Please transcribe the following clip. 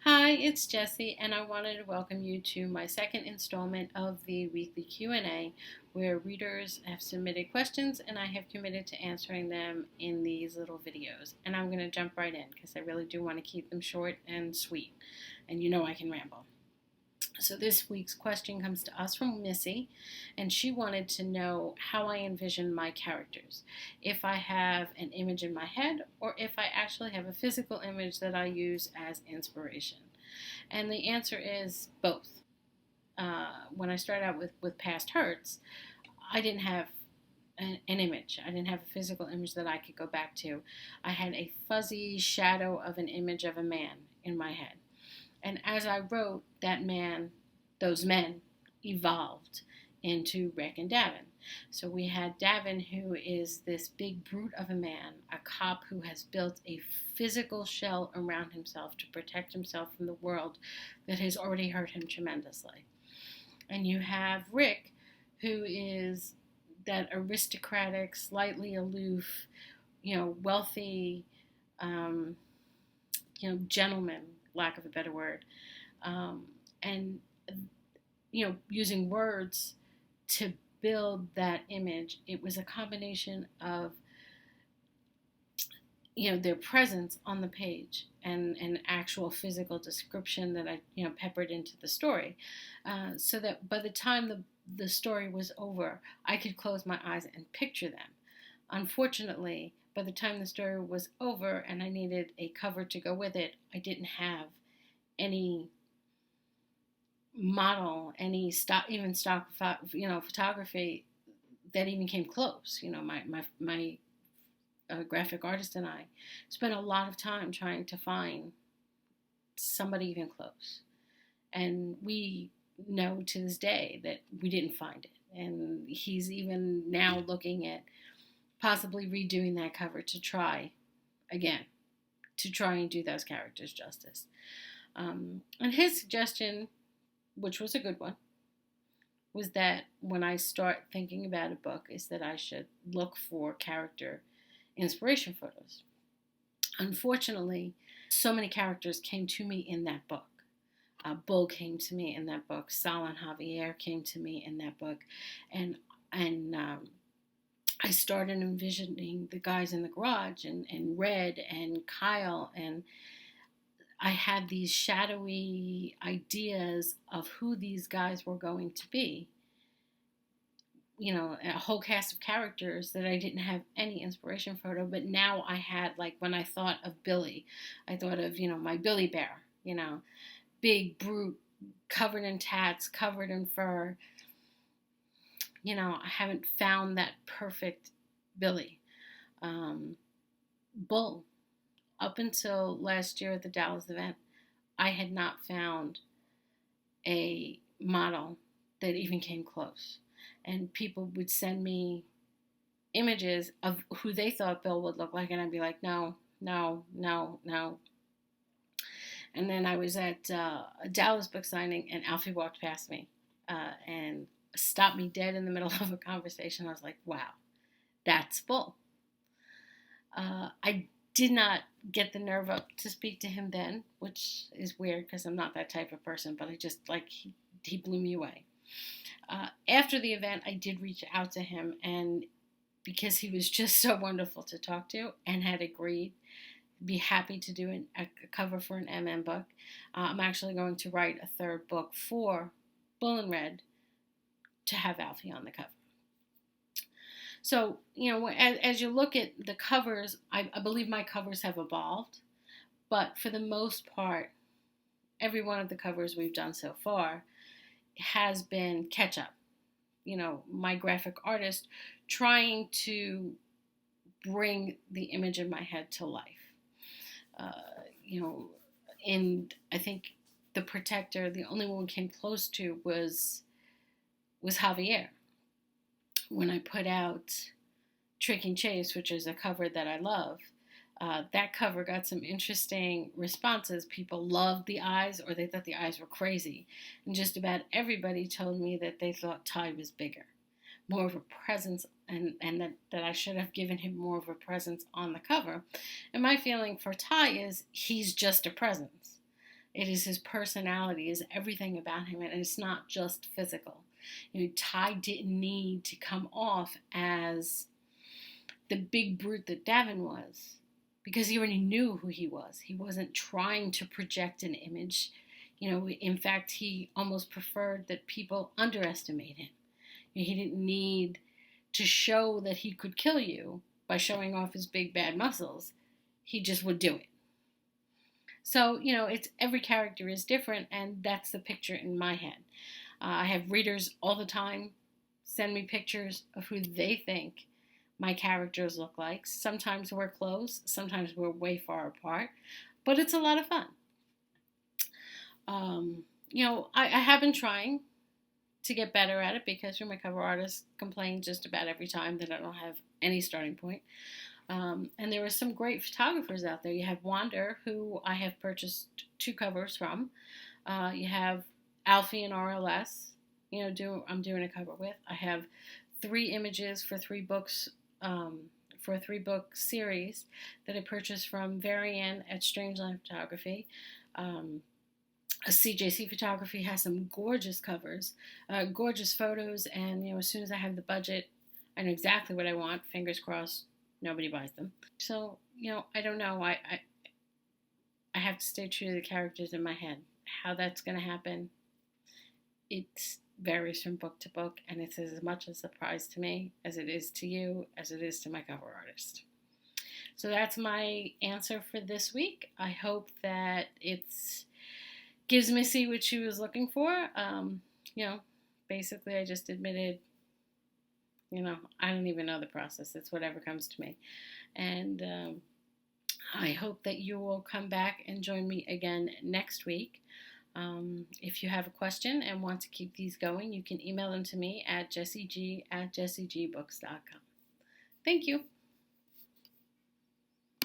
Hi, it's Jessie, and I wanted to welcome you to my second installment of the weekly Q&A, where readers have submitted questions and I have committed to answering them in these little videos. And I'm going to jump right in because I really do want to keep them short and sweet, and you know I can ramble. So this week's question comes to us from Missy, and she wanted to know how I envision my characters. If I have an image in my head, or if I actually have a physical image that I use as inspiration. And the answer is both. When I started out with Past Hurts, I didn't have an image. I didn't have a physical image that I could go back to. I had a fuzzy shadow of an image of a man in my head. And as I wrote, those men evolved into Rick and Davin. So we had Davin, who is this big brute of a man, a cop who has built a physical shell around himself to protect himself from the world that has already hurt him tremendously. And you have Rick, who is that aristocratic, slightly aloof, wealthy, gentleman, lack of a better word, and using words to build that image. It was a combination of their presence on the page and an actual physical description that I peppered into the story, so that by the time the story was over, I could close my eyes and picture them. Unfortunately, by the time the story was over and I needed a cover to go with it, I didn't have any model, any stock, even stock, photography that even came close. My graphic artist and I spent a lot of time trying to find somebody even close, and we know to this day that we didn't find it. And he's even now looking at possibly redoing that cover to try and do those characters justice. And his suggestion, which was a good one, was that when I start thinking about a book, is that I should look for character inspiration photos. Unfortunately, so many characters came to me in that book. Bull came to me in that book. Sal and Javier came to me in that book, and I started envisioning the guys in the garage and Red and Kyle, and I had these shadowy ideas of who these guys were going to be. A whole cast of characters that I didn't have any inspiration photo, but now I had, like, when I thought of Billy, I thought of, my Billy Bear, big brute, covered in tats, covered in fur. I haven't found that perfect Billy. Bull, up until last year at the Dallas event, I had not found a model that even came close. And people would send me images of who they thought Bill would look like, and I'd be like, no. And then I was at a Dallas book signing, and Alfie walked past me and stopped me dead in the middle of a conversation. I was like, wow, that's Bull. I did not get the nerve up to speak to him then, which is weird because I'm not that type of person, but I just, he blew me away. After the event, I did reach out to him, and because he was just so wonderful to talk to and had agreed, be happy to do a cover for an MM book. I'm actually going to write a third book for Bull and Red to have Alfie on the cover. So, as you look at the covers, I believe my covers have evolved, but for the most part, every one of the covers we've done so far has been catch-up. My graphic artist trying to bring the image in my head to life. And I think The Protector, the only one we came close to was Javier. When I put out Trick and Chase, which is a cover that I love, that cover got some interesting responses. People loved the eyes, or they thought the eyes were crazy. And just about everybody told me that they thought Ty was bigger, more of a presence, and that I should have given him more of a presence on the cover. And my feeling for Ty is he's just a presence. It is his personality, is everything about him, and it's not just physical. Ty didn't need to come off as the big brute that Davin was, because he already knew who he was. He wasn't trying to project an image. In fact, he almost preferred that people underestimate him. He didn't need to show that he could kill you by showing off his big bad muscles. He just would do it. So, it's every character is different, and that's the picture in my head. I have readers all the time send me pictures of who they think my characters look like. Sometimes we're close, sometimes we're way far apart, but it's a lot of fun. I have been trying to get better at it, because my cover artists complain just about every time that I don't have any starting point. And there are some great photographers out there. You have Wander, who I have purchased 2 covers from. You have Alfie and RLS, I'm doing a cover with. I have 3 images for 3 books, for a 3-book series that I purchased from Varian at Strangeline Photography. CJC Photography has some gorgeous covers, gorgeous photos, and as soon as I have the budget, I know exactly what I want. Fingers crossed, nobody buys them. So I don't know. I have to stay true to the characters in my head. How that's going to happen, it varies from book to book, and it's as much a surprise to me as it is to you, as it is to my cover artist. So that's my answer for this week. I hope that it's gives Missy what she was looking for. Basically I just admitted, I don't even know the process. It's whatever comes to me. And I hope that you will come back and join me again next week. If you have a question and want to keep these going, you can email them to me at jessieg@jessiegbooks.com. Thank you.